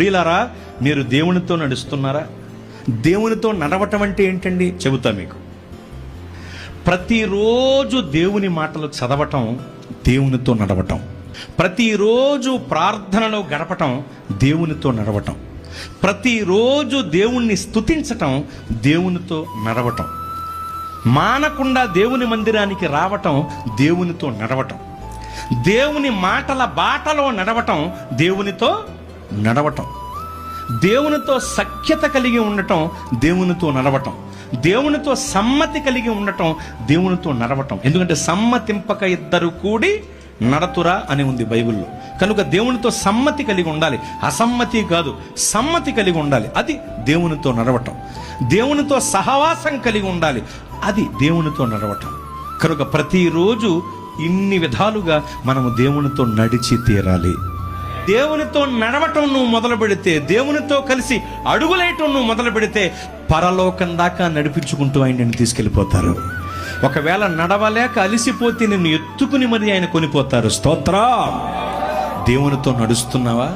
ప్రియులారా, మీరు దేవునితో నడుస్తున్నారా? దేవునితో నడవటం అంటే ఏంటండి చెబుతా మీకు. ప్రతిరోజు దేవుని మాటలు చదవటం దేవునితో నడవటం, ప్రతిరోజు ప్రార్థనలో గడపటం దేవునితో నడవటం, ప్రతిరోజు దేవుణ్ణి స్తుతించటం దేవునితో నడవటం, మానకుండా దేవుని మందిరానికి రావటం దేవునితో నడవటం, దేవుని మాటల బాటలో నడవటం దేవునితో నడవటం, దేవునితో సఖ్యత కలిగి ఉండటం దేవునితో నడవటం, దేవునితో సమ్మతి కలిగి ఉండటం దేవునితో నడవటం. ఎందుకంటే సమ్మతింపక ఇద్దరు కూడి నడతురా అని ఉంది బైబిల్లో. కనుక దేవునితో సమ్మతి కలిగి ఉండాలి, అసమ్మతి కాదు, సమ్మతి కలిగి ఉండాలి. అది దేవునితో నడవటం. దేవునితో సహవాసం కలిగి ఉండాలి, అది దేవునితో నడవటం. కనుక ప్రతిరోజు ఇన్ని విధాలుగా మనము దేవునితో నడిచి తీరాలి. దేవునితో నడవటం నువ్వు మొదలు పెడితే, దేవునితో కలిసి అడుగులేయటం నువ్వు మొదలు పెడితే, పరలోకం దాకా నడిపించుకుంటూ ఆయన నిన్ను తీసుకెళ్ళిపోతారు. ఒకవేళ నడవలేక అలిసిపోతే నిన్ను ఎత్తుకుని మరి ఆయన కొనిపోతారు. స్తోత్రం. దేవునితో నడుస్తున్నావా?